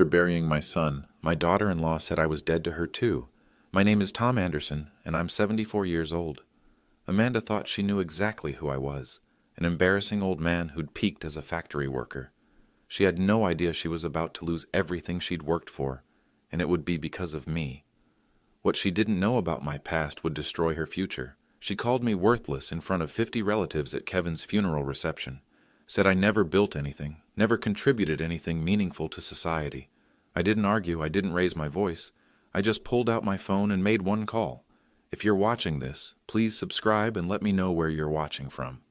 After burying my son, my daughter-in-law said I was dead to her too. My name is Tom Anderson, and I'm 74 years old. Amanda thought she knew exactly who I was, an embarrassing old man who'd peaked as a factory worker. She had no idea she was about to lose everything she'd worked for, and it would be because of me. What she didn't know about my past would destroy her future. She called me worthless in front of 50 relatives at Kevin's funeral reception, said I never built anything, never contributed anything meaningful to society. I didn't argue, I didn't raise my voice. I just pulled out my phone and made one call. If you're watching this, please subscribe and let me know where you're watching from.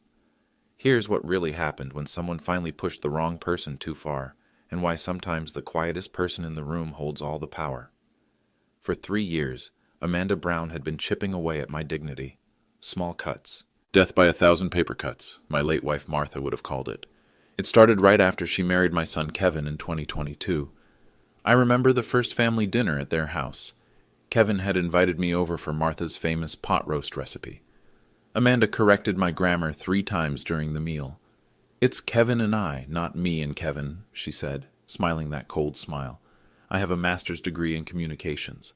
Here's what really happened when someone finally pushed the wrong person too far, and why sometimes the quietest person in the room holds all the power. For 3 years, Amanda Brown had been chipping away at my dignity. Small cuts. Death by 1,000 paper cuts, my late wife Martha would have called it. It started right after she married my son Kevin in 2022. I remember the first family dinner at their house. Kevin had invited me over for Martha's famous pot roast recipe. Amanda corrected my grammar 3 times during the meal. "It's Kevin and I, not me and Kevin," she said, smiling that cold smile. "I have a master's degree in communications."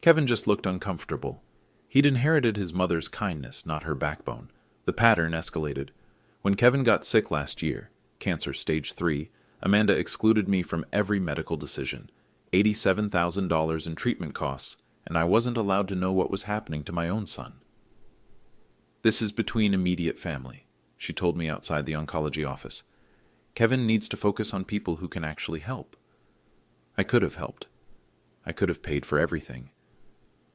Kevin just looked uncomfortable. He'd inherited his mother's kindness, not her backbone. The pattern escalated. When Kevin got sick last year, cancer stage 3, Amanda excluded me from every medical decision. $87,000 in treatment costs, and I wasn't allowed to know what was happening to my own son. "This is between immediate family," she told me outside the oncology office. "Kevin needs to focus on people who can actually help." I could have helped. I could have paid for everything.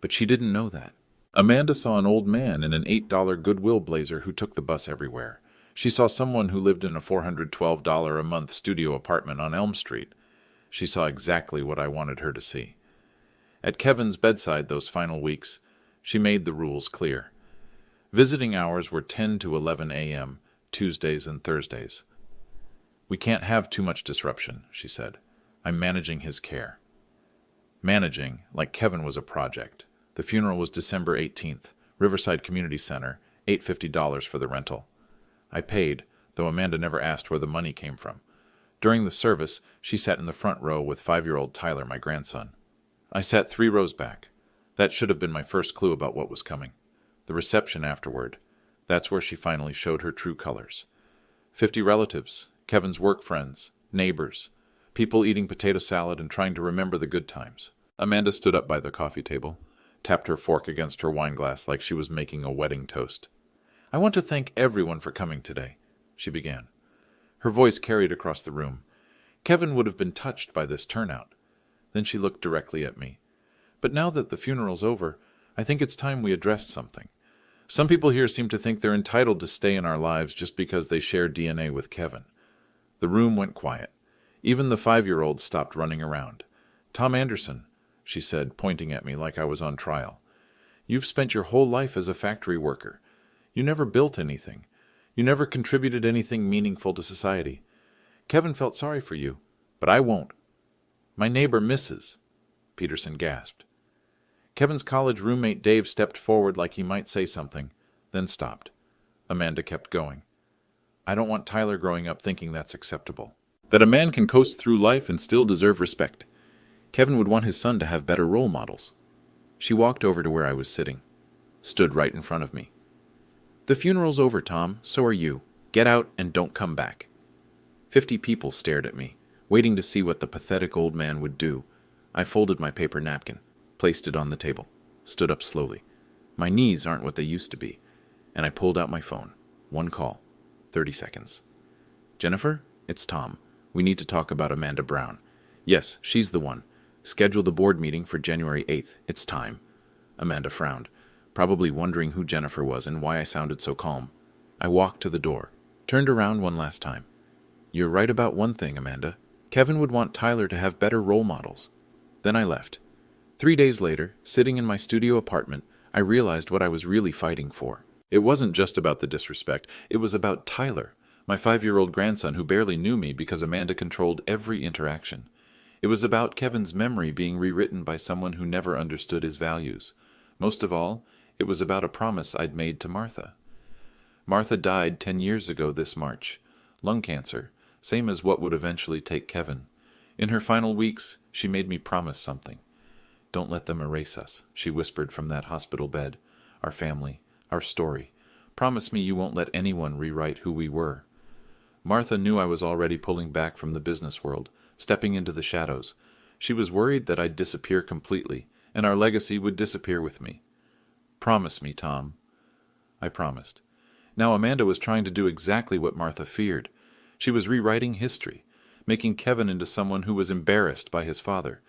But she didn't know that. Amanda saw an old man in an $8 Goodwill blazer who took the bus everywhere. She saw someone who lived in a $412 a month studio apartment on Elm Street. She saw exactly what I wanted her to see. At Kevin's bedside those final weeks, she made the rules clear. Visiting hours were 10 to 11 a.m., Tuesdays and Thursdays. "We can't have too much disruption," she said. "I'm managing his care." Managing, like Kevin was a project. The funeral was December 18th, Riverside Community Center, $850 for the rental. I paid, though Amanda never asked where the money came from. During the service, she sat in the front row with 5-year-old Tyler, my grandson. I sat 3 rows back. That should have been my first clue about what was coming. The reception afterward, that's where she finally showed her true colors. 50 relatives, Kevin's work friends, neighbors, people eating potato salad and trying to remember the good times. Amanda stood up by the coffee table, tapped her fork against her wine glass like she was making a wedding toast. "I want to thank everyone for coming today," she began. Her voice carried across the room. Kevin would have been touched by this turnout. Then she looked directly at me. "But now that the funeral's over, I think it's time we addressed something. Some people here seem to think they're entitled to stay in our lives just because they share DNA with Kevin." The room went quiet. Even the 5-year-old stopped running around. "Tom Anderson," she said, pointing at me like I was on trial. "You've spent your whole life as a factory worker. You never built anything. You never contributed anything meaningful to society. Kevin felt sorry for you, but I won't." "My neighbor, Mrs." Peterson gasped. Kevin's college roommate Dave stepped forward like he might say something, then stopped. Amanda kept going. "I don't want Tyler growing up thinking that's acceptable. That a man can coast through life and still deserve respect. Kevin would want his son to have better role models." She walked over to where I was sitting, stood right in front of me. "The funeral's over, Tom, so are you. Get out and don't come back." 50 people stared at me, waiting to see what the pathetic old man would do. I folded my paper napkin, placed it on the table, stood up slowly. My knees aren't what they used to be, and I pulled out my phone. One call, 30 seconds. "Jennifer, it's Tom. We need to talk about Amanda Brown." "Yes, she's the one. Schedule the board meeting for January 8th. It's time." Amanda frowned, probably wondering who Jennifer was and why I sounded so calm. I walked to the door, turned around one last time. "You're right about one thing, Amanda. Kevin would want Tyler to have better role models." Then I left. 3 days later, sitting in my studio apartment, I realized what I was really fighting for. It wasn't just about the disrespect. It was about Tyler, my 5-year-old grandson who barely knew me because Amanda controlled every interaction. It was about Kevin's memory being rewritten by someone who never understood his values. Most of all, it was about a promise I'd made to Martha. Martha died 10 years ago this March. Lung cancer, same as what would eventually take Kevin. In her final weeks, she made me promise something. "Don't let them erase us," she whispered from that hospital bed. "Our family, our story. Promise me you won't let anyone rewrite who we were." Martha knew I was already pulling back from the business world, stepping into the shadows. She was worried that I'd disappear completely, and our legacy would disappear with me. "Promise me, Tom." I promised. Now Amanda was trying to do exactly what Martha feared. She was rewriting history, making Kevin into someone who was embarrassed by his father,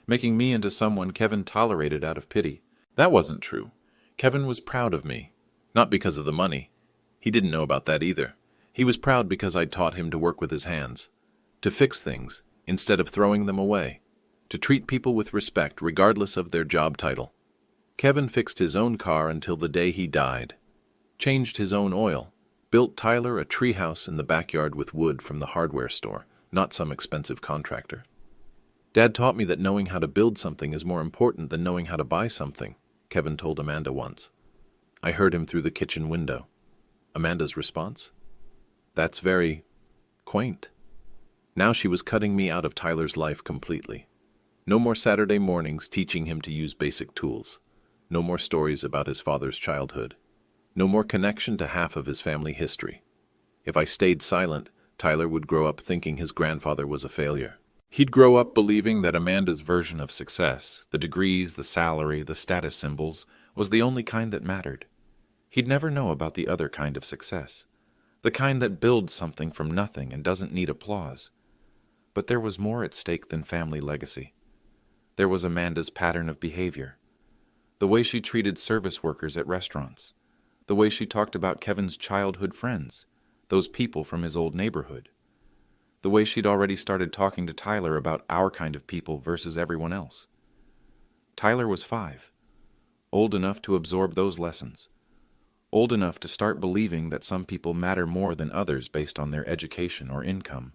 making me into someone Kevin tolerated out of pity. That wasn't true. Kevin was proud of me, not because of the money. He didn't know about that either. He was proud because I'd taught him to work with his hands, to fix things instead of throwing them away, to treat people with respect regardless of their job title. Kevin fixed his own car until the day he died, changed his own oil, built Tyler a treehouse in the backyard with wood from the hardware store, not some expensive contractor. "Dad taught me that knowing how to build something is more important than knowing how to buy something," Kevin told Amanda once. I heard him through the kitchen window. Amanda's response? "That's very quaint." Now she was cutting me out of Tyler's life completely. No more Saturday mornings teaching him to use basic tools. No more stories about his father's childhood. No more connection to half of his family history. If I stayed silent, Tyler would grow up thinking his grandfather was a failure. He'd grow up believing that Amanda's version of success, the degrees, the salary, the status symbols, was the only kind that mattered. He'd never know about the other kind of success, the kind that builds something from nothing and doesn't need applause. But there was more at stake than family legacy. There was Amanda's pattern of behavior, the way she treated service workers at restaurants, the way she talked about Kevin's childhood friends, those people from his old neighborhood, the way she'd already started talking to Tyler about our kind of people versus everyone else. Tyler was 5, old enough to absorb those lessons, old enough to start believing that some people matter more than others based on their education or income.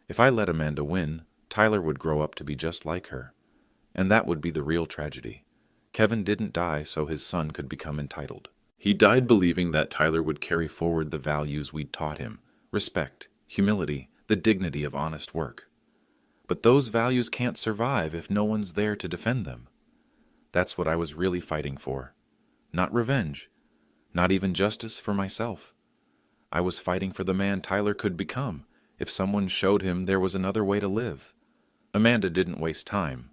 If I let Amanda win, Tyler would grow up to be just like her, and that would be the real tragedy. Kevin didn't die so his son could become entitled. He died believing that Tyler would carry forward the values we'd taught him: respect, humility, the dignity of honest work. But those values can't survive if no one's there to defend them. That's what I was really fighting for. Not revenge, not even justice for myself. I was fighting for the man Tyler could become if someone showed him there was another way to live. Amanda didn't waste time.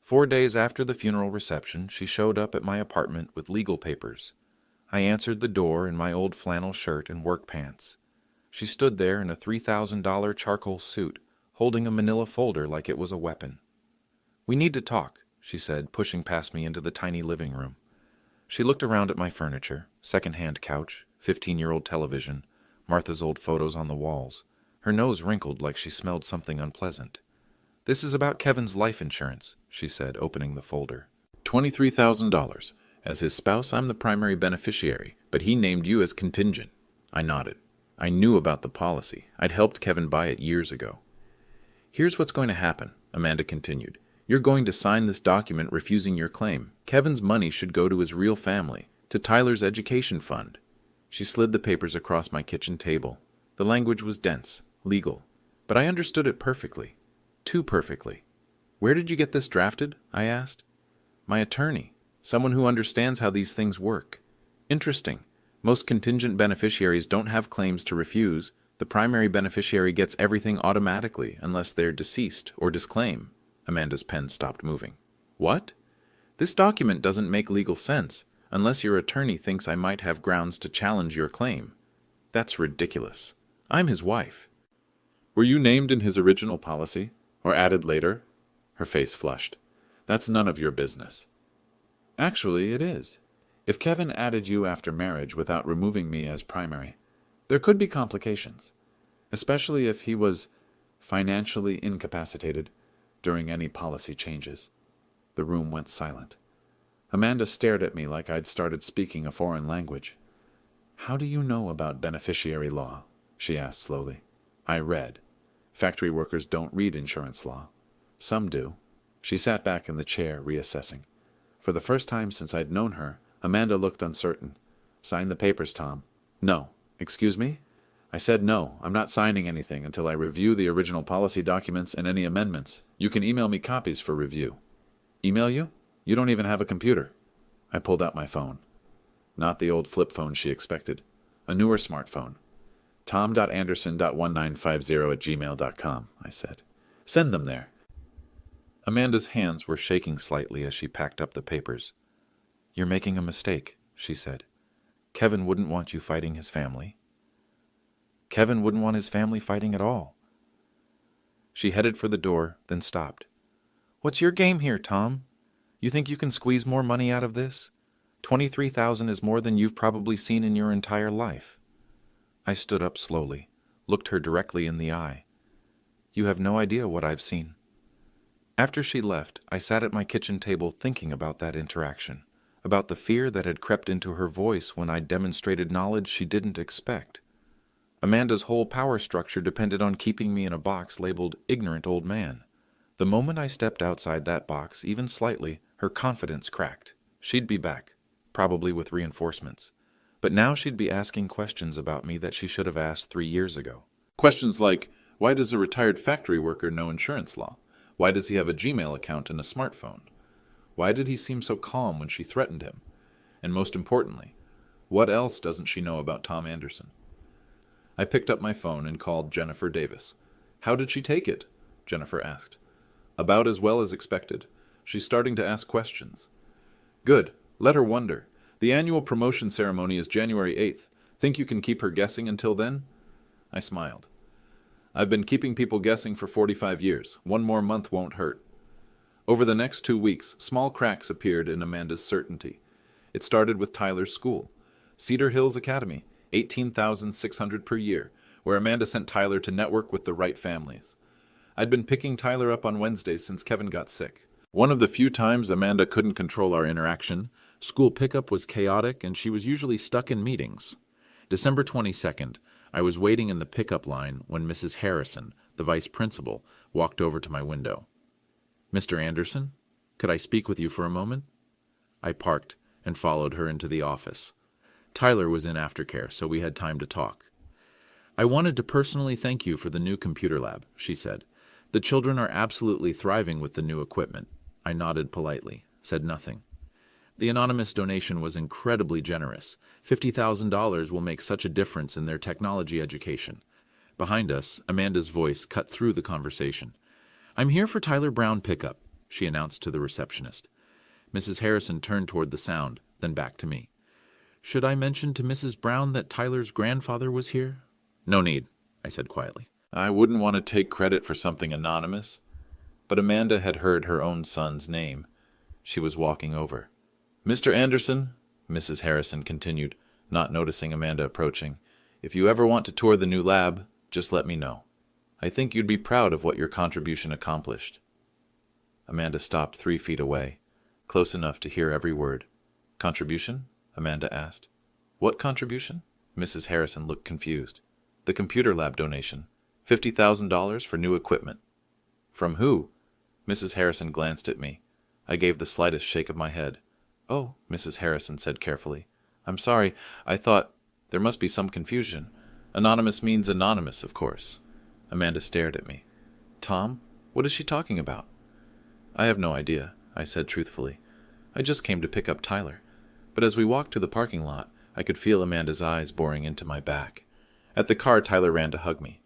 4 days after the funeral reception, she showed up at my apartment with legal papers. I answered the door in my old flannel shirt and work pants. She stood there in a $3,000 charcoal suit, holding a manila folder like it was a weapon. "We need to talk," she said, pushing past me into the tiny living room. She looked around at my furniture, second-hand couch, 15-year-old television, Martha's old photos on the walls. Her nose wrinkled like she smelled something unpleasant. "This is about Kevin's life insurance," she said, opening the folder. $23,000. As his spouse, I'm the primary beneficiary, but he named you as contingent." I nodded. I knew about the policy. I'd helped Kevin buy it years ago. "Here's what's going to happen," Amanda continued. "You're going to sign this document refusing your claim. Kevin's money should go to his real family, to Tyler's education fund." She slid the papers across my kitchen table. The language was dense, legal, but I understood it perfectly. Too perfectly. "Where did you get this drafted?" I asked. "My attorney. Someone who understands how these things work." "Interesting. Most contingent beneficiaries don't have claims to refuse. The primary beneficiary gets everything automatically unless they're deceased or disclaim." Amanda's pen stopped moving. "What? This document doesn't make legal sense unless your attorney thinks I might have grounds to challenge your claim. That's ridiculous. I'm his wife." "Were you named in his original policy, or added later?" Her face flushed. "That's none of your business." "Actually, it is. If Kevin added you after marriage without removing me as primary, there could be complications, especially if he was financially incapacitated during any policy changes." The room went silent. Amanda stared at me like I'd started speaking a foreign language. "How do you know about beneficiary law?" she asked slowly. I read. Factory workers don't read insurance law. Some do. She sat back in the chair, reassessing. For the first time since I'd known her, Amanda looked uncertain. "Sign the papers, Tom." "No. Excuse me? I said no, I'm not signing anything until I review the original policy documents and any amendments. You can email me copies for review. Email you? You don't even have a computer. I pulled out my phone. Not the old flip phone she expected. A newer smartphone. tom.anderson.1950@gmail.com, I said. Send them there. Amanda's hands were shaking slightly as she packed up the papers. "You're making a mistake," she said. "Kevin wouldn't want you fighting his family. Kevin wouldn't want his family fighting at all." She headed for the door, then stopped. "What's your game here, Tom? You think you can squeeze more money out of this? 23,000 is more than you've probably seen in your entire life." I stood up slowly, looked her directly in the eye. "You have no idea what I've seen." After she left, I sat at my kitchen table thinking about that interaction, about the fear that had crept into her voice when I demonstrated knowledge she didn't expect. Amanda's whole power structure depended on keeping me in a box labeled ignorant old man. The moment I stepped outside that box, even slightly, her confidence cracked. She'd be back, probably with reinforcements. But now she'd be asking questions about me that she should have asked 3 years ago. Questions like, why does a retired factory worker know insurance law? Why does he have a Gmail account and a smartphone? Why did he seem so calm when she threatened him? And most importantly, what else doesn't she know about Tom Anderson? I picked up my phone and called Jennifer Davis. How did she take it? Jennifer asked. About as well as expected. She's starting to ask questions. Good. Let her wonder. The annual promotion ceremony is January 8th. Think you can keep her guessing until then? I smiled. I've been keeping people guessing for 45 years. One more month won't hurt. Over the next 2 weeks, small cracks appeared in Amanda's certainty. It started with Tyler's school. Cedar Hills Academy, $18,600 per year, where Amanda sent Tyler to network with the right families. I'd been picking Tyler up on Wednesdays since Kevin got sick. One of the few times Amanda couldn't control our interaction, school pickup was chaotic and she was usually stuck in meetings. December 22nd, I was waiting in the pickup line when Mrs. Harrison, the vice principal, walked over to my window. "Mr. Anderson, could I speak with you for a moment?" I parked and followed her into the office. Tyler was in aftercare, so we had time to talk. "I wanted to personally thank you for the new computer lab," she said. "The children are absolutely thriving with the new equipment." I nodded politely, said nothing. The anonymous donation was incredibly generous. $50,000 will make such a difference in their technology education. Behind us, Amanda's voice cut through the conversation. "I'm here for Tyler Brown pickup," she announced to the receptionist. Mrs. Harrison turned toward the sound, then back to me. "Should I mention to Mrs. Brown that Tyler's grandfather was here?" "No need," I said quietly. I wouldn't want to take credit for something anonymous. But Amanda had heard her own son's name. She was walking over. "Mr. Anderson," Mrs. Harrison continued, not noticing Amanda approaching, "if you ever want to tour the new lab, just let me know. I think you'd be proud of what your contribution accomplished." Amanda stopped 3 feet away, close enough to hear every word. "Contribution?" Amanda asked. "What contribution?" Mrs. Harrison looked confused. "The computer lab donation. $50,000 for new equipment." "From who?" Mrs. Harrison glanced at me. I gave the slightest shake of my head. "Oh," Mrs. Harrison said carefully. "I'm sorry. I thought there must be some confusion. Anonymous means anonymous, of course." Amanda stared at me. "Tom, what is she talking about?" "I have no idea," I said truthfully. "I just came to pick up Tyler." But as we walked to the parking lot, I could feel Amanda's eyes boring into my back. At the car, Tyler ran to hug me.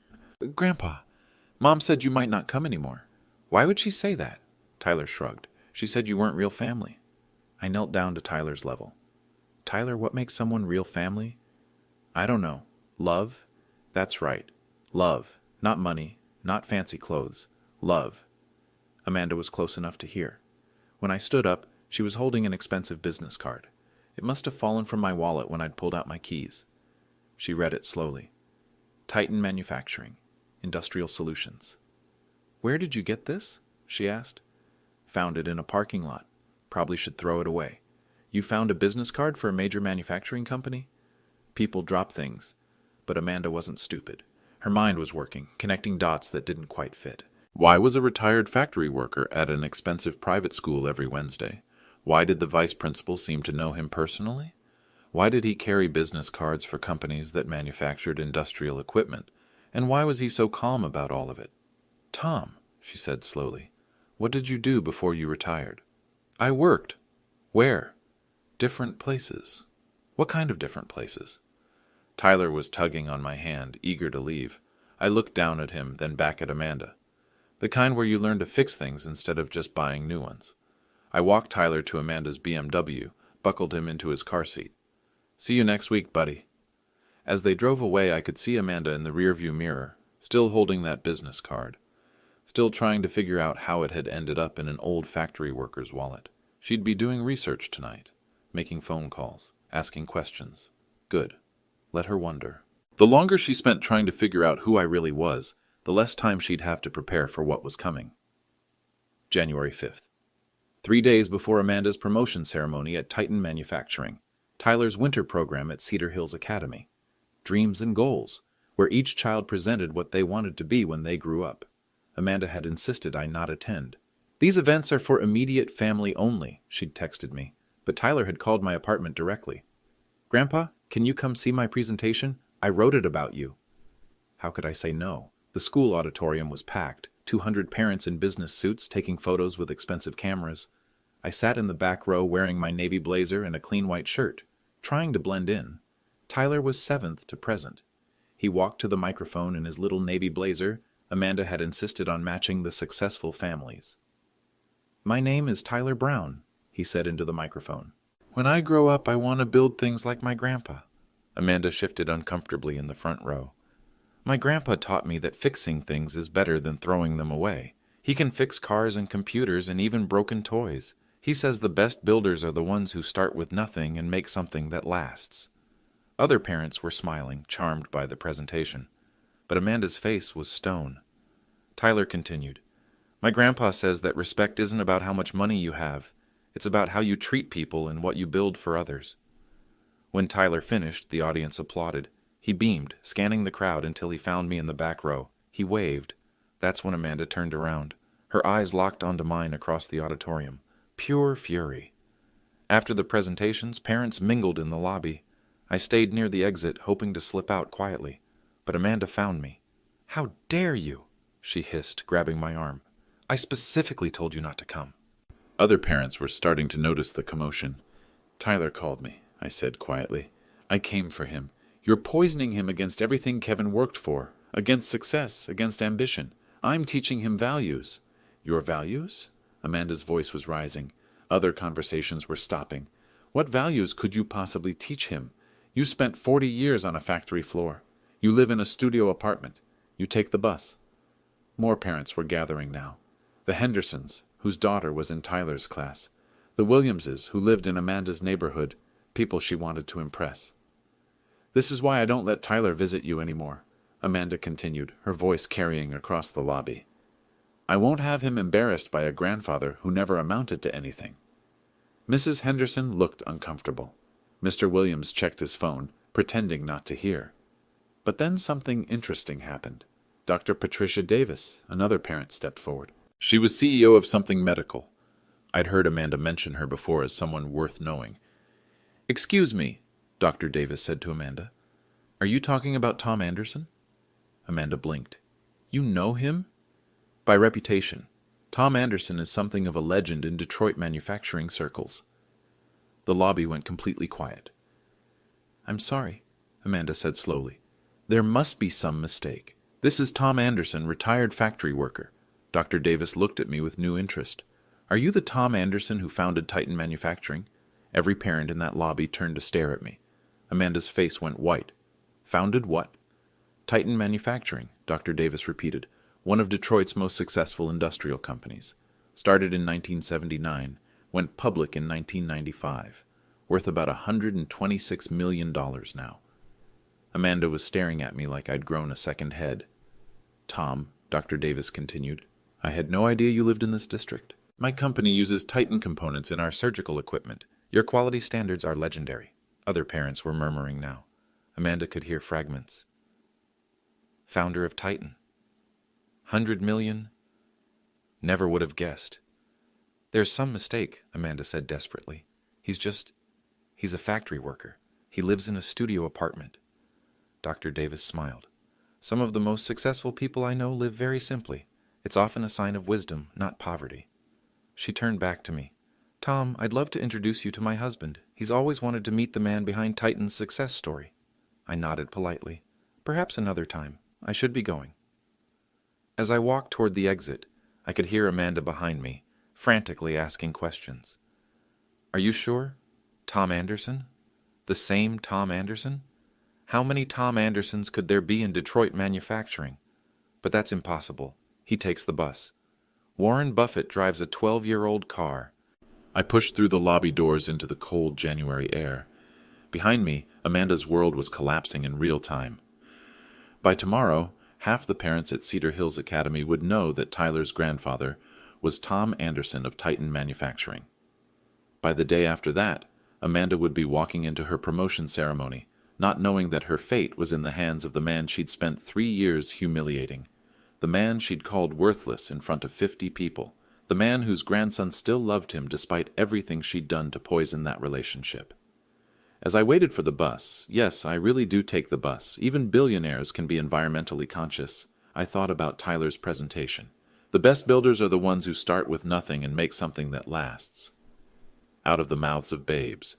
"Grandpa, Mom said you might not come anymore." "Why would she say that?" Tyler shrugged. "She said you weren't real family." I knelt down to Tyler's level. "Tyler, what makes someone real family?" "I don't know. Love?" "That's right. Love. Not money. Not fancy clothes. Love." Amanda was close enough to hear. When I stood up, she was holding an expensive business card. It must have fallen from my wallet when I'd pulled out my keys. She read it slowly. "Titan Manufacturing. Industrial Solutions." "Where did you get this?" she asked. "Found it in a parking lot. Probably should throw it away." "You found a business card for a major manufacturing company?" People drop things. But Amanda wasn't stupid. Her mind was working, connecting dots that didn't quite fit. Why was a retired factory worker at an expensive private school every Wednesday? Why did the vice principal seem to know him personally? Why did he carry business cards for companies that manufactured industrial equipment? And why was he so calm about all of it? "Tom," she said slowly, "what did you do before you retired?" "I worked." "Where?" "Different places." "What kind of different places?" Tyler was tugging on my hand, eager to leave. I looked down at him, then back at Amanda. "The kind where you learn to fix things instead of just buying new ones." I walked Tyler to Amanda's BMW, buckled him into his car seat. "See you next week, buddy." As they drove away, I could see Amanda in the rearview mirror, still holding that business card, still trying to figure out how it had ended up in an old factory worker's wallet. She'd be doing research tonight, making phone calls, asking questions. Good. Let her wonder. The longer she spent trying to figure out who I really was, the less time she'd have to prepare for what was coming. January 5th. 3 days before Amanda's promotion ceremony at Titan Manufacturing, Tyler's winter program at Cedar Hills Academy, Dreams and Goals, where each child presented what they wanted to be when they grew up. Amanda had insisted I not attend. "These events are for immediate family only," she'd texted me, but Tyler had called my apartment directly. "Grandpa, can you come see my presentation? I wrote it about you." How could I say no? The school auditorium was packed, 200 parents in business suits taking photos with expensive cameras. I sat in the back row wearing my navy blazer and a clean white shirt, trying to blend in. Tyler was seventh to present. He walked to the microphone in his little navy blazer. Amanda had insisted on matching the successful families. "My name is Tyler Brown," he said into the microphone. "When I grow up, I want to build things like my grandpa." Amanda shifted uncomfortably in the front row. "My grandpa taught me that fixing things is better than throwing them away. He can fix cars and computers and even broken toys. He says the best builders are the ones who start with nothing and make something that lasts." Other parents were smiling, charmed by the presentation, but Amanda's face was stone. Tyler continued, "My grandpa says that respect isn't about how much money you have. It's about how you treat people and what you build for others." When Tyler finished, the audience applauded. He beamed, scanning the crowd until he found me in the back row. He waved. That's when Amanda turned around. Her eyes locked onto mine across the auditorium. Pure fury. After the presentations, parents mingled in the lobby. I stayed near the exit, hoping to slip out quietly, but Amanda found me. "How dare you?" she hissed, grabbing my arm. "I specifically told you not to come." Other parents were starting to notice the commotion. "Tyler called me," I said quietly. "I came for him. You're poisoning him against everything Kevin worked for, against success, against ambition. I'm teaching him values." "Your values?" Amanda's voice was rising. Other conversations were stopping. "What values could you possibly teach him? You spent 40 years on a factory floor. You live in a studio apartment. You take the bus." More parents were gathering now. The Hendersons, whose daughter was in Tyler's class. The Williamses, who lived in Amanda's neighborhood, people she wanted to impress. "This is why I don't let Tyler visit you anymore," Amanda continued, her voice carrying across the lobby. "I won't have him embarrassed by a grandfather who never amounted to anything." Mrs. Henderson looked uncomfortable. Mr. Williams checked his phone, pretending not to hear. But then something interesting happened. Dr. Patricia Davis, another parent, stepped forward. She was CEO of something medical. I'd heard Amanda mention her before as someone worth knowing. "Excuse me," Dr. Davis said to Amanda. "Are you talking about Tom Anderson?" Amanda blinked. "You know him?" "By reputation. Tom Anderson is something of a legend in Detroit manufacturing circles." The lobby went completely quiet. "I'm sorry," Amanda said slowly. "There must be some mistake. This is Tom Anderson, retired factory worker." Dr. Davis looked at me with new interest. "Are you the Tom Anderson who founded Titan Manufacturing?" Every parent in that lobby turned to stare at me. Amanda's face went white. "Founded what?" "Titan Manufacturing," Dr. Davis repeated. "One of Detroit's most successful industrial companies. Started in 1979, went public in 1995. Worth about $126 million now." Amanda was staring at me like I'd grown a second head. "Tom," Dr. Davis continued, "I had no idea you lived in this district. My company uses Titan components in our surgical equipment. Your quality standards are legendary." Other parents were murmuring now. Amanda could hear fragments. "Founder of Titan. 100 million? Never would have guessed." "There's some mistake," Amanda said desperately. He's a factory worker. He lives in a studio apartment. Dr. Davis smiled. Some of the most successful people I know live very simply. It's often a sign of wisdom, not poverty. She turned back to me. Tom, I'd love to introduce you to my husband. He's always wanted to meet the man behind Titan's success story. I nodded politely. Perhaps another time. I should be going. As I walked toward the exit, I could hear Amanda behind me, frantically asking questions. Are you sure? Tom Anderson? The same Tom Anderson? How many Tom Andersons could there be in Detroit manufacturing? But that's impossible. He takes the bus. Warren Buffett drives a 12-year-old car. I pushed through the lobby doors into the cold January air. Behind me, Amanda's world was collapsing in real time. By tomorrow, half the parents at Cedar Hills Academy would know that Tyler's grandfather was Tom Anderson of Titan Manufacturing. By the day after that, Amanda would be walking into her promotion ceremony, not knowing that her fate was in the hands of the man she'd spent 3 years humiliating, the man she'd called worthless in front of 50 people, the man whose grandson still loved him despite everything she'd done to poison that relationship. As I waited for the bus, yes, I really do take the bus. Even billionaires can be environmentally conscious. I thought about Tyler's presentation. The best builders are the ones who start with nothing and make something that lasts. Out of the mouths of babes.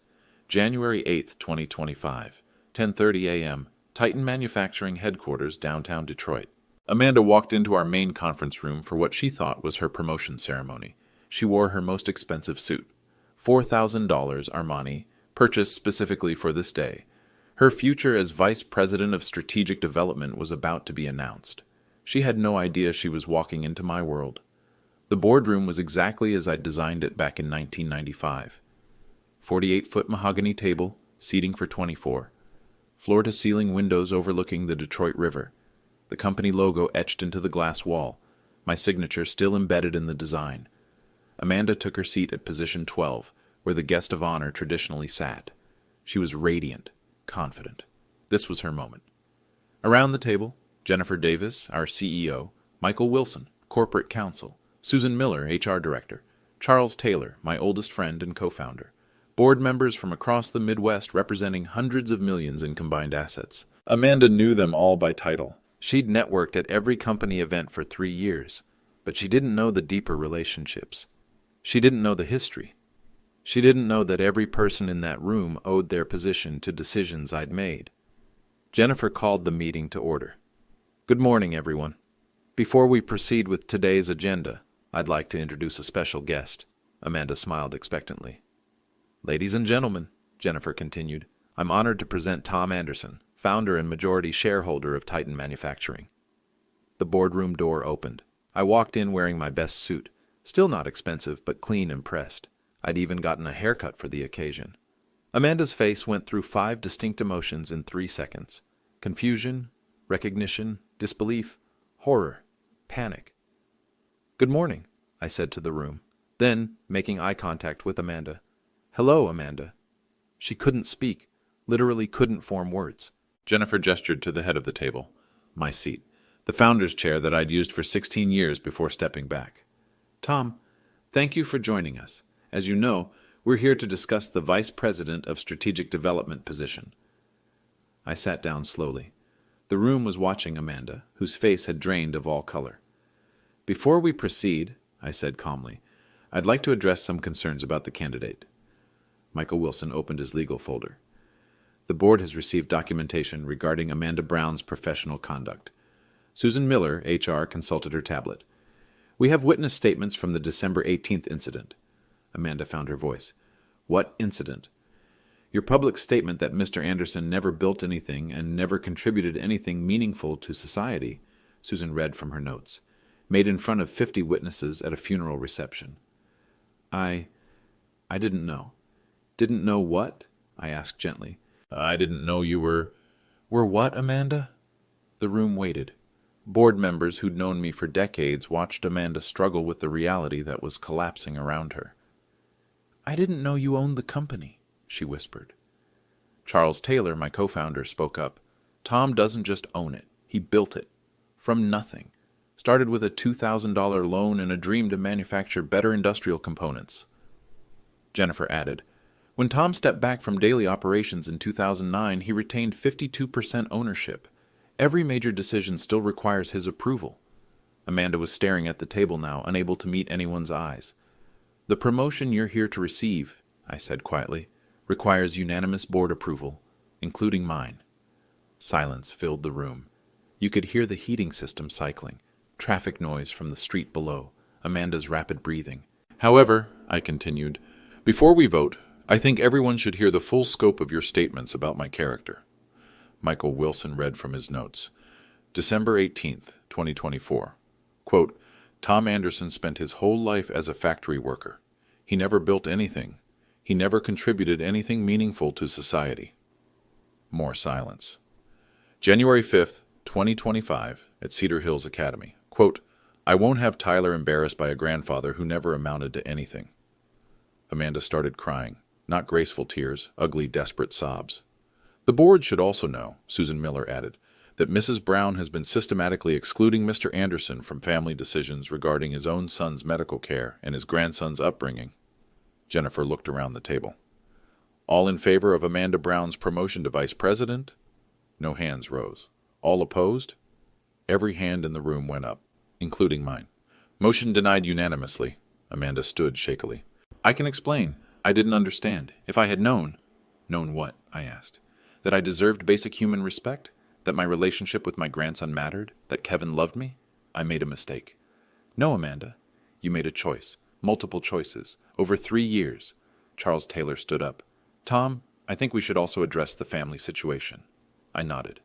January 8th, 2025, 10:30 a.m., Titan Manufacturing Headquarters, downtown Detroit. Amanda walked into our main conference room for what she thought was her promotion ceremony. She wore her most expensive suit, $4,000 Armani, purchased specifically for this day. Her future as Vice President of Strategic Development was about to be announced. She had no idea she was walking into my world. The boardroom was exactly as I designed it back in 1995. 48-foot mahogany table, seating for 24. Floor-to-ceiling windows overlooking the Detroit River. The company logo etched into the glass wall, my signature still embedded in the design. Amanda took her seat at position 12, where the guest of honor traditionally sat. She was radiant, confident. This was her moment. Around the table, Jennifer Davis, our CEO, Michael Wilson, corporate counsel, Susan Miller, HR director, Charles Taylor, my oldest friend and co-founder, board members from across the Midwest representing hundreds of millions in combined assets. Amanda knew them all by title. She'd networked at every company event for 3 years, but she didn't know the deeper relationships. She didn't know the history. She didn't know that every person in that room owed their position to decisions I'd made. Jennifer called the meeting to order. Good morning, everyone. Before we proceed with today's agenda, I'd like to introduce a special guest. Amanda smiled expectantly. Ladies and gentlemen, Jennifer continued, I'm honored to present Tom Anderson, founder and majority shareholder of Titan Manufacturing. The boardroom door opened. I walked in wearing my best suit, still not expensive, but clean and pressed. I'd even gotten a haircut for the occasion. Amanda's face went through 5 distinct emotions in 3 seconds. Confusion, recognition, disbelief, horror, panic. Good morning, I said to the room. Then, making eye contact with Amanda. Hello, Amanda. She couldn't speak, literally couldn't form words. Jennifer gestured to the head of the table, my seat, the founder's chair that I'd used for 16 years before stepping back. Tom, thank you for joining us. As you know, we're here to discuss the Vice President of Strategic Development position. I sat down slowly. The room was watching Amanda, whose face had drained of all color. Before we proceed, I said calmly, I'd like to address some concerns about the candidate. Michael Wilson opened his legal folder. The board has received documentation regarding Amanda Brown's professional conduct. Susan Miller, HR, consulted her tablet. We have witness statements from the December 18th incident. Amanda found her voice. What incident? Your public statement that Mr. Anderson never built anything and never contributed anything meaningful to society, Susan read from her notes, made in front of 50 witnesses at a funeral reception. I didn't know. Didn't know what? I asked gently. I didn't know you were... Were what, Amanda? The room waited. Board members who'd known me for decades watched Amanda struggle with the reality that was collapsing around her. I didn't know you owned the company, she whispered. Charles Taylor, my co-founder, spoke up. Tom doesn't just own it. He built it. From nothing. Started with a $2,000 loan and a dream to manufacture better industrial components. Jennifer added, When Tom stepped back from daily operations in 2009, he retained 52% ownership. Every major decision still requires his approval. Amanda was staring at the table now, unable to meet anyone's eyes. "The promotion you're here to receive," I said quietly, "requires unanimous board approval, including mine." Silence filled the room. You could hear the heating system cycling, traffic noise from the street below, Amanda's rapid breathing. "However," I continued, "before we vote, I think everyone should hear the full scope of your statements about my character." Michael Wilson read from his notes. December 18th, 2024. Quote, "Tom Anderson spent his whole life as a factory worker. He never built anything. He never contributed anything meaningful to society." More silence. January 5th, 2025, at Cedar Hills Academy. Quote, "I won't have Tyler embarrassed by a grandfather who never amounted to anything." Amanda started crying. Not graceful tears, ugly, desperate sobs. "The board should also know," Susan Miller added, "that Mrs. Brown has been systematically excluding Mr. Anderson from family decisions regarding his own son's medical care and his grandson's upbringing." Jennifer looked around the table. "All in favor of Amanda Brown's promotion to vice president?" No hands rose. "All opposed?" Every hand in the room went up, including mine. "Motion denied unanimously." Amanda stood shakily. "I can explain. I didn't understand. If I had known—" "Known what?" I asked. "That I deserved basic human respect? That my relationship with my grandson mattered? That Kevin loved me? I made a mistake." "No, Amanda. You made a choice. Multiple choices. Over 3 years." Charles Taylor stood up. "Tom, I think we should also address the family situation." I nodded.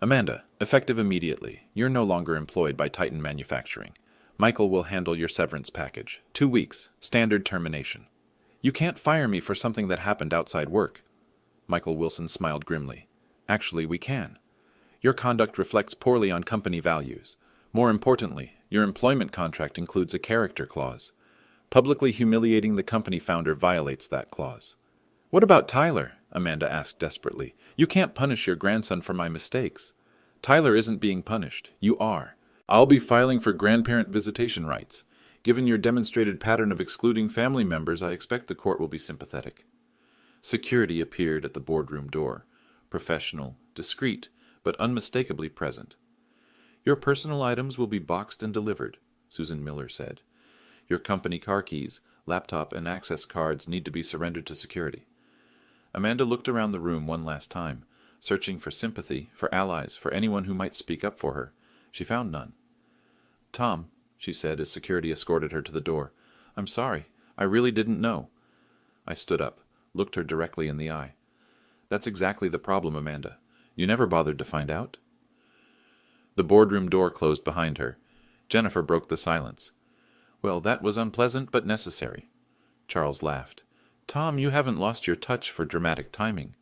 "Amanda, effective immediately. You're no longer employed by Titan Manufacturing. Michael will handle your severance package. 2 weeks. Standard termination." "You can't fire me for something that happened outside work." Michael Wilson smiled grimly. "Actually, we can. Your conduct reflects poorly on company values. More importantly, your employment contract includes a character clause. Publicly humiliating the company founder violates that clause." "What about Tyler?" Amanda asked desperately. "You can't punish your grandson for my mistakes." "Tyler isn't being punished. You are." "I'll be filing for grandparent visitation rights. Given your demonstrated pattern of excluding family members, I expect the court will be sympathetic." Security appeared at the boardroom door, professional, discreet, but unmistakably present. "Your personal items will be boxed and delivered," Susan Miller said. "Your company car keys, laptop, and access cards need to be surrendered to security." Amanda looked around the room one last time, searching for sympathy, for allies, for anyone who might speak up for her. She found none. "Tom," she said as security escorted her to the door, "I'm sorry. I really didn't know." I stood up, looked her directly in the eye. "That's exactly the problem, Amanda. You never bothered to find out?" The boardroom door closed behind her. Jennifer broke the silence. "Well, that was unpleasant but necessary." Charles laughed. "Tom, you haven't lost your touch for dramatic timing."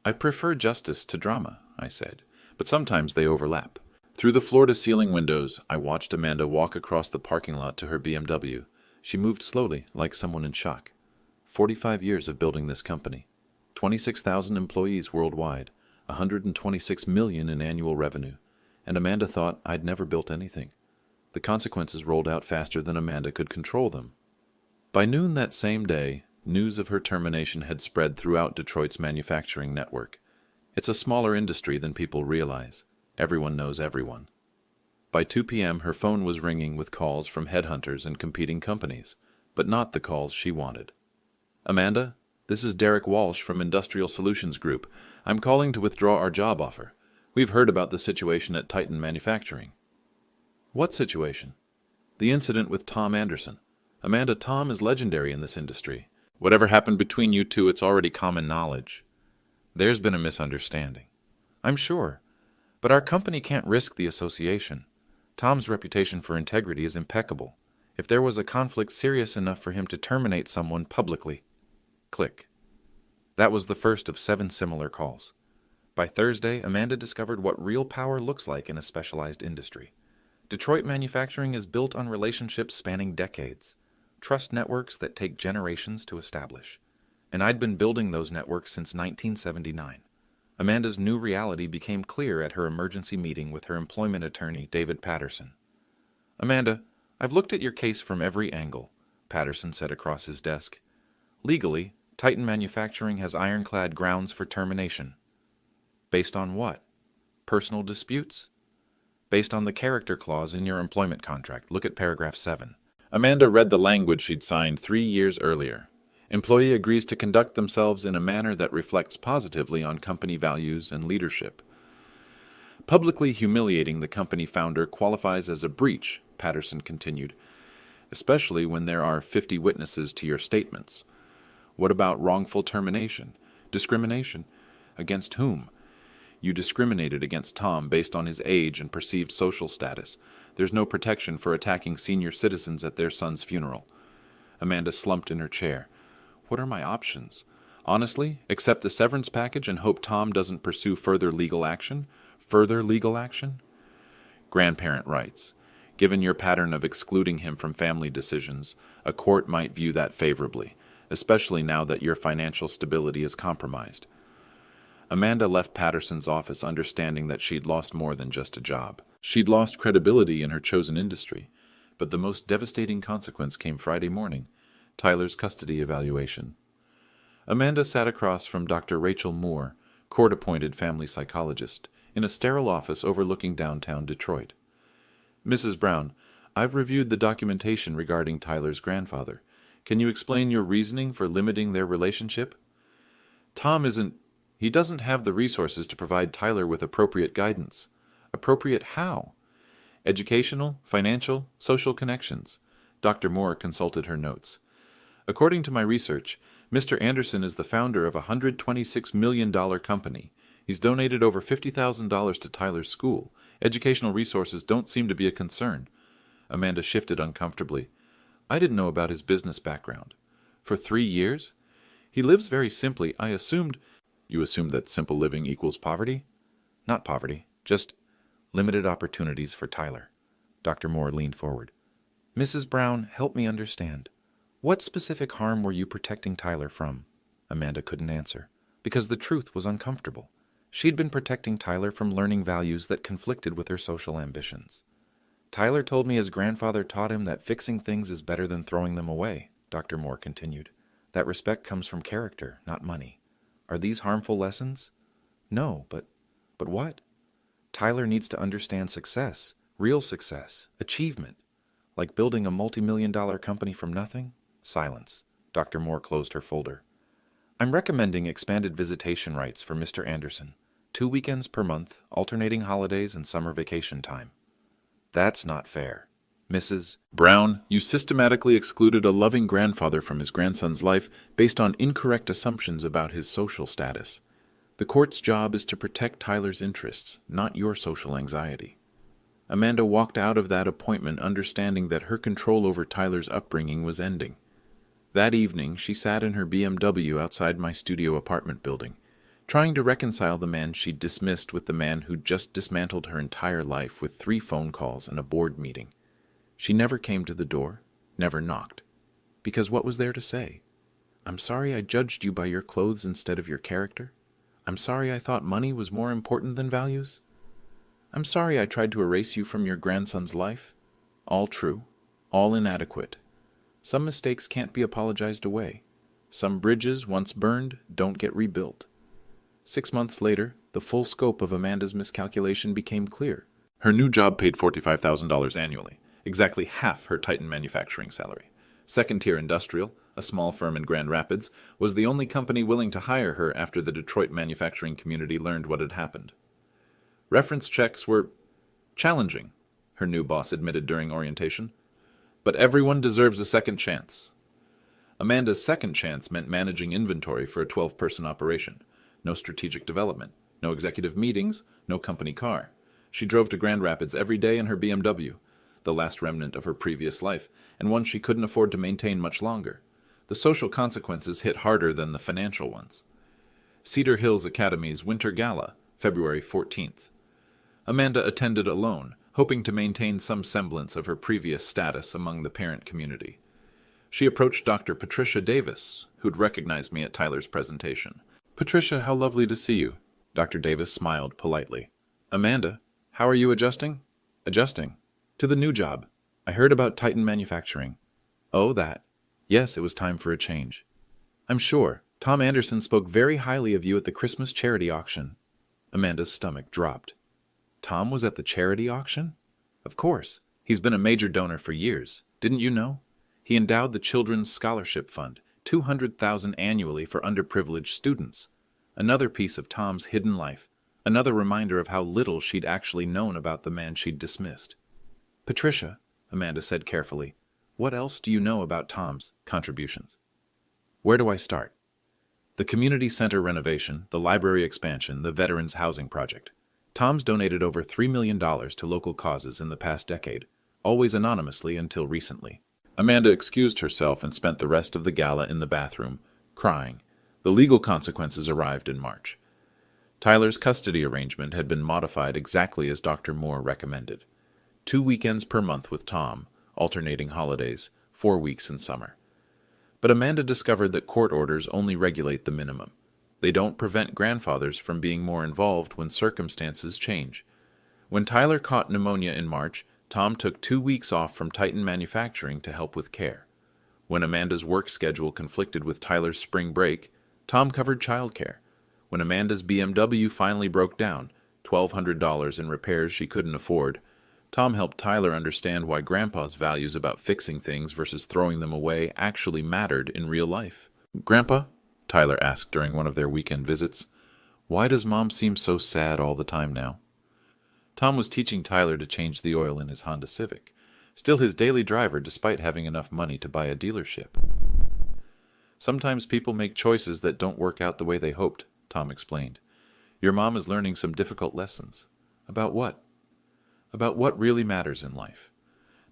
"I prefer justice to drama," I said, "but sometimes they overlap." Through the floor-to-ceiling windows, I watched Amanda walk across the parking lot to her BMW. She moved slowly, like someone in shock. 45 years of building this company. 26,000 employees worldwide. 126 million in annual revenue. And Amanda thought I'd never built anything. The consequences rolled out faster than Amanda could control them. By noon that same day, news of her termination had spread throughout Detroit's manufacturing network. It's a smaller industry than people realize. Everyone knows everyone. By 2 p.m., her phone was ringing with calls from headhunters and competing companies, but not the calls she wanted. "Amanda, this is Derek Walsh from Industrial Solutions Group. I'm calling to withdraw our job offer. We've heard about the situation at Titan Manufacturing." "What situation?" "The incident with Tom Anderson. Amanda, Tom is legendary in this industry. Whatever happened between you two, it's already common knowledge." "There's been a misunderstanding." "I'm sure. But our company can't risk the association. Tom's reputation for integrity is impeccable. If there was a conflict serious enough for him to terminate someone publicly—" Click. That was the first of 7 similar calls. By Thursday, Amanda discovered what real power looks like in a specialized industry. Detroit manufacturing is built on relationships spanning decades, trust networks that take generations to establish. And I'd been building those networks since 1979. Amanda's new reality became clear at her emergency meeting with her employment attorney, David Patterson. "Amanda, I've looked at your case from every angle," Patterson said across his desk. "Legally, Titan Manufacturing has ironclad grounds for termination. Based on what? Personal disputes? Based on the character clause in your employment contract. Look at paragraph 7. Amanda read the language she'd signed 3 years earlier. Employee agrees to conduct themselves in a manner that reflects positively on company values and leadership. Publicly humiliating the company founder qualifies as a breach, Patterson continued, especially when there are 50 witnesses to your statements. What about wrongful termination? Discrimination? Against whom? You discriminated against Tom based on his age and perceived social status. There's no protection for attacking senior citizens at their son's funeral. Amanda slumped in her chair. What are my options? Honestly, accept the severance package and hope Tom doesn't pursue further legal action? Further legal action? Grandparent rights. Given your pattern of excluding him from family decisions, a court might view that favorably, especially now that your financial stability is compromised. Amanda left Patterson's office understanding that she'd lost more than just a job. She'd lost credibility in her chosen industry, but the most devastating consequence came Friday morning, Tyler's custody evaluation. Amanda sat across from Dr. Rachel Moore, court-appointed family psychologist, in a sterile office overlooking downtown Detroit. Mrs. Brown, I've reviewed the documentation regarding Tyler's grandfather. Can you explain your reasoning for limiting their relationship? He doesn't have the resources to provide Tyler with appropriate guidance. Appropriate how? Educational, financial, social connections. Dr. Moore consulted her notes. According to my research, Mr. Anderson is the founder of a $126 million company. He's donated over $50,000 to Tyler's school. Educational resources don't seem to be a concern. Amanda shifted uncomfortably. I didn't know about his business background. For 3 years? He lives very simply. You assumed that simple living equals poverty? Not poverty, just limited opportunities for Tyler. Dr. Moore leaned forward. Mrs. Brown, help me understand. What specific harm were you protecting Tyler from? Amanda couldn't answer, because the truth was uncomfortable. She'd been protecting Tyler from learning values that conflicted with her social ambitions. Tyler told me his grandfather taught him that fixing things is better than throwing them away, Dr. Moore continued. That respect comes from character, not money. Are these harmful lessons? No, but what? Tyler needs to understand success, real success, achievement. Like building a multi-million-dollar company from nothing? Silence. Dr. Moore closed her folder. I'm recommending expanded visitation rights for Mr. Anderson. 2 weekends per month, alternating holidays and summer vacation time. That's not fair. Mrs. Brown, you systematically excluded a loving grandfather from his grandson's life based on incorrect assumptions about his social status. The court's job is to protect Tyler's interests, not your social anxiety. Amanda walked out of that appointment understanding that her control over Tyler's upbringing was ending. That evening, she sat in her BMW outside my studio apartment building, trying to reconcile the man she'd dismissed with the man who'd just dismantled her entire life with 3 phone calls and a board meeting. She never came to the door, never knocked. Because what was there to say? I'm sorry I judged you by your clothes instead of your character. I'm sorry I thought money was more important than values. I'm sorry I tried to erase you from your grandson's life. All true, all inadequate. Some mistakes can't be apologized away. Some bridges, once burned, don't get rebuilt. 6 months later, the full scope of Amanda's miscalculation became clear. Her new job paid $45,000 annually, exactly half her Titan manufacturing salary. Second-tier industrial, a small firm in Grand Rapids, was the only company willing to hire her after the Detroit manufacturing community learned what had happened. Reference checks were challenging, her new boss admitted during orientation. But everyone deserves a second chance. Amanda's second chance meant managing inventory for a 12-person operation. No strategic development, no executive meetings, no company car. She drove to Grand Rapids every day in her BMW, the last remnant of her previous life, and one she couldn't afford to maintain much longer. The social consequences hit harder than the financial ones. Cedar Hills Academy's Winter Gala, February 14th. Amanda attended alone, hoping to maintain some semblance of her previous status among the parent community. She approached Dr. Patricia Davis, who'd recognized me at Tyler's presentation. Patricia, how lovely to see you. Dr. Davis smiled politely. Amanda, how are you adjusting? Adjusting. To the new job. I heard about Titan Manufacturing. Oh, that. Yes, it was time for a change. I'm sure. Tom Anderson spoke very highly of you at the Christmas charity auction. Amanda's stomach dropped. Tom was at the charity auction? Of course. He's been a major donor for years. Didn't you know? He endowed the Children's Scholarship Fund, $200,000 annually for underprivileged students. Another piece of Tom's hidden life. Another reminder of how little she'd actually known about the man she'd dismissed. Patricia, Amanda said carefully, what else do you know about Tom's contributions? Where do I start? The community center renovation, the library expansion, the Veterans Housing Project. Tom's donated over $3 million to local causes in the past decade, always anonymously until recently. Amanda excused herself and spent the rest of the gala in the bathroom, crying. The legal consequences arrived in March. Tyler's custody arrangement had been modified exactly as Dr. Moore recommended. 2 weekends per month with Tom, alternating holidays, 4 weeks in summer. But Amanda discovered that court orders only regulate the minimum. They don't prevent grandfathers from being more involved when circumstances change. When Tyler caught pneumonia in March, Tom took 2 weeks off from Titan Manufacturing to help with care. When Amanda's work schedule conflicted with Tyler's spring break, Tom covered childcare. When Amanda's BMW finally broke down, $1,200 in repairs she couldn't afford, Tom helped Tyler understand why Grandpa's values about fixing things versus throwing them away actually mattered in real life. "Grandpa," Tyler asked during one of their weekend visits, "why does Mom seem so sad all the time now?" Tom was teaching Tyler to change the oil in his Honda Civic, still his daily driver despite having enough money to buy a dealership. "Sometimes people make choices that don't work out the way they hoped," Tom explained. "Your mom is learning some difficult lessons." "About what?" "About what really matters in life."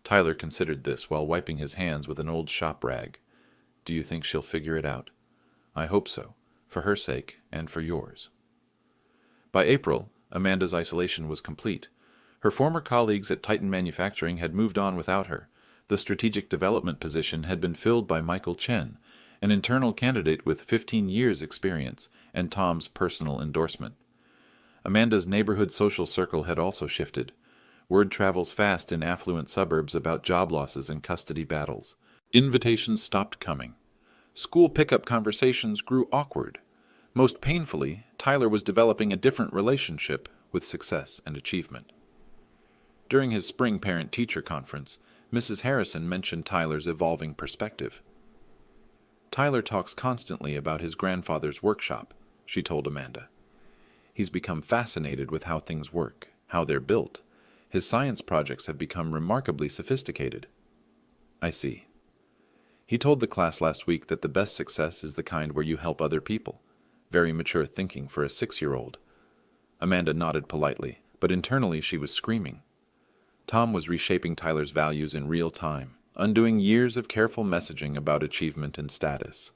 Tyler considered this while wiping his hands with an old shop rag. "Do you think she'll figure it out?" "I hope so, for her sake and for yours." By April, Amanda's isolation was complete. Her former colleagues at Titan Manufacturing had moved on without her. The strategic development position had been filled by Michael Chen, an internal candidate with 15 years' experience and Tom's personal endorsement. Amanda's neighborhood social circle had also shifted. Word travels fast in affluent suburbs about job losses and custody battles. Invitations stopped coming. School pickup conversations grew awkward. Most painfully, Tyler was developing a different relationship with success and achievement. During his spring parent-teacher conference, Mrs. Harrison mentioned Tyler's evolving perspective. "Tyler talks constantly about his grandfather's workshop," she told Amanda. "He's become fascinated with how things work, how they're built. His science projects have become remarkably sophisticated." "I see." "He told the class last week that the best success is the kind where you help other people. Very mature thinking for a 6-year-old. Amanda nodded politely, but internally she was screaming. Tom was reshaping Tyler's values in real time, undoing years of careful messaging about achievement and status.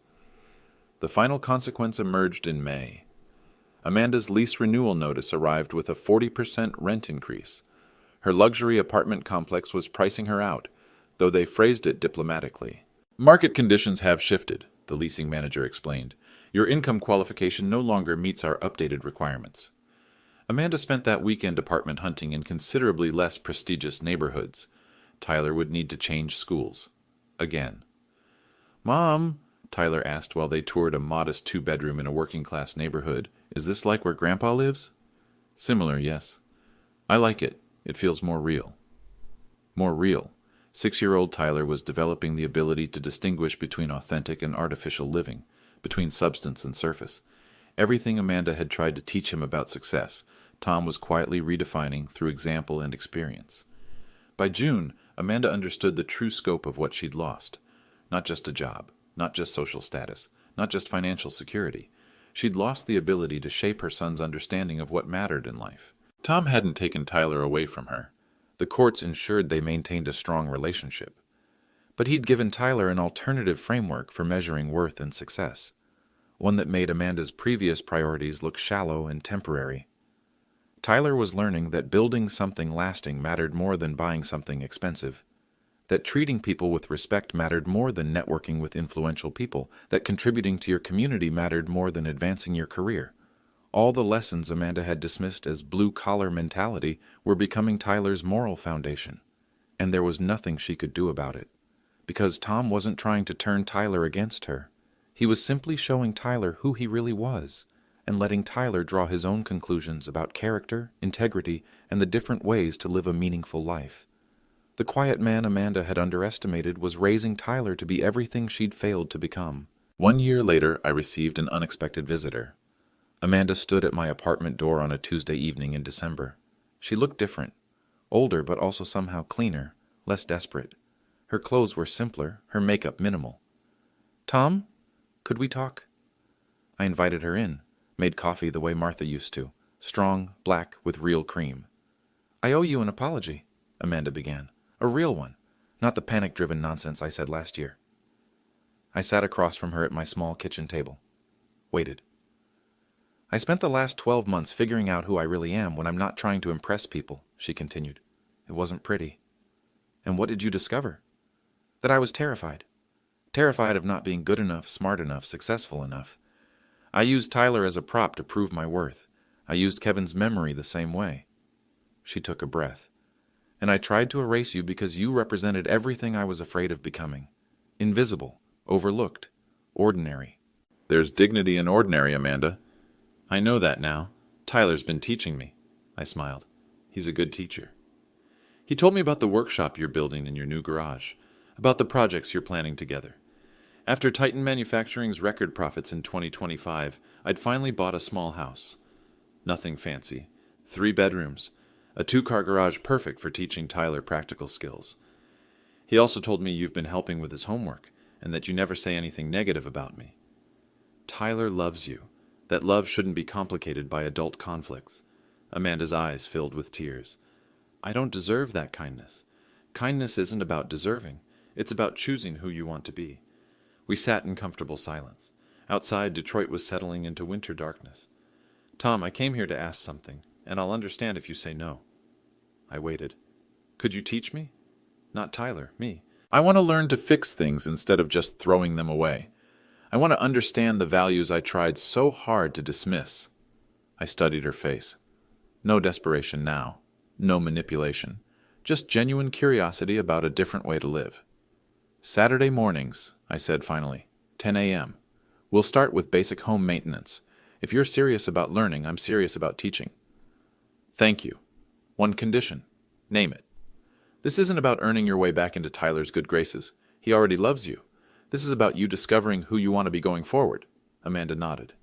The final consequence emerged in May. Amanda's lease renewal notice arrived with a 40% rent increase. Her luxury apartment complex was pricing her out, though they phrased it diplomatically. "Market conditions have shifted," the leasing manager explained. "Your income qualification no longer meets our updated requirements." Amanda spent that weekend apartment hunting in considerably less prestigious neighborhoods. Tyler would need to change schools. Again. "Mom," Tyler asked while they toured a modest 2-bedroom in a working-class neighborhood, "is this like where Grandpa lives?" "Similar, yes." "I like it. It feels more real." More real. 6-year-old Tyler was developing the ability to distinguish between authentic and artificial living, between substance and surface. Everything Amanda had tried to teach him about success, Tom was quietly redefining through example and experience. By June, Amanda understood the true scope of what she'd lost. Not just a job, not just social status, not just financial security. She'd lost the ability to shape her son's understanding of what mattered in life. Tom hadn't taken Tyler away from her. The courts ensured they maintained a strong relationship. But he'd given Tyler an alternative framework for measuring worth and success, one that made Amanda's previous priorities look shallow and temporary. Tyler was learning that building something lasting mattered more than buying something expensive, that treating people with respect mattered more than networking with influential people, that contributing to your community mattered more than advancing your career. All the lessons Amanda had dismissed as blue-collar mentality were becoming Tyler's moral foundation, and there was nothing she could do about it, because Tom wasn't trying to turn Tyler against her. He was simply showing Tyler who he really was, and letting Tyler draw his own conclusions about character, integrity, and the different ways to live a meaningful life. The quiet man Amanda had underestimated was raising Tyler to be everything she'd failed to become. 1 year later, I received an unexpected visitor. Amanda stood at my apartment door on a Tuesday evening in December. She looked different, older but also somehow cleaner, less desperate. Her clothes were simpler, her makeup minimal. "Tom, could we talk?" I invited her in, made coffee the way Martha used to, strong, black, with real cream. "I owe you an apology," Amanda began. "A real one, not the panic-driven nonsense I said last year." I sat across from her at my small kitchen table. Waited. "I spent the last 12 months figuring out who I really am when I'm not trying to impress people," she continued. "It wasn't pretty." "And what did you discover?" "That I was terrified. Terrified of not being good enough, smart enough, successful enough. I used Tyler as a prop to prove my worth. I used Kevin's memory the same way." She took a breath. "And I tried to erase you because you represented everything I was afraid of becoming. Invisible, overlooked, ordinary." There's dignity in ordinary, Amanda. I know that now. Tyler's been teaching me. I smiled. He's a good teacher. He told me about the workshop you're building in your new garage, about the projects you're planning together. After Titan Manufacturing's record profits in 2025, I'd finally bought a small house. Nothing fancy. 3 bedrooms. A 2-car garage perfect for teaching Tyler practical skills. He also told me you've been helping with his homework, and that you never say anything negative about me. Tyler loves you. That love shouldn't be complicated by adult conflicts. Amanda's eyes filled with tears. I don't deserve that kindness. Kindness isn't about deserving. It's about choosing who you want to be. We sat in comfortable silence. Outside, Detroit was settling into winter darkness. "Tom, I came here to ask something, and I'll understand if you say no." I waited. "Could you teach me?" "Not Tyler, me. I want to learn to fix things instead of just throwing them away. I want to understand the values I tried so hard to dismiss." I studied her face. No desperation now. No manipulation. Just genuine curiosity about a different way to live. "Saturday mornings," I said finally, 10 a.m. "We'll start with basic home maintenance. If you're serious about learning, I'm serious about teaching." "Thank you. One condition. Name it." "This isn't about earning your way back into Tyler's good graces. He already loves you. This is about you discovering who you want to be going forward." Amanda nodded.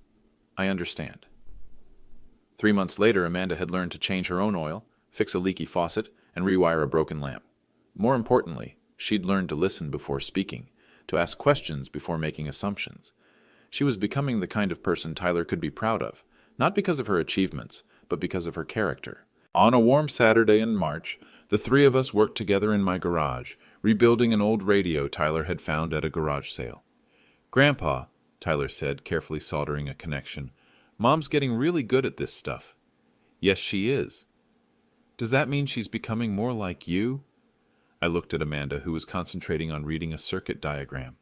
"I understand." 3 months later, Amanda had learned to change her own oil, fix a leaky faucet, and rewire a broken lamp. More importantly, she'd learned to listen before speaking, to ask questions before making assumptions. She was becoming the kind of person Tyler could be proud of, not because of her achievements, but because of her character. On a warm Saturday in March, the 3 of us worked together in my garage, rebuilding an old radio Tyler had found at a garage sale. "Grandpa," Tyler said, carefully soldering a connection, "Mom's getting really good at this stuff." "Yes, she is." "Does that mean she's becoming more like you?" I looked at Amanda, who was concentrating on reading a circuit diagram.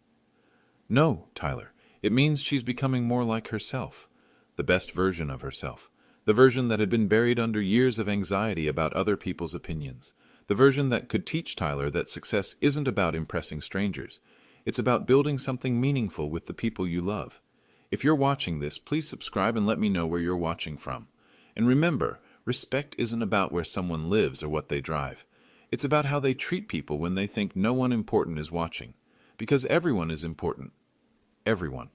"No, Tyler. It means she's becoming more like herself, the best version of herself, the version that had been buried under years of anxiety about other people's opinions, the version that could teach Tyler that success isn't about impressing strangers. It's about building something meaningful with the people you love. If you're watching this, please subscribe and let me know where you're watching from. And remember, respect isn't about where someone lives or what they drive. It's about how they treat people when they think no one important is watching. Because everyone is important. Everyone.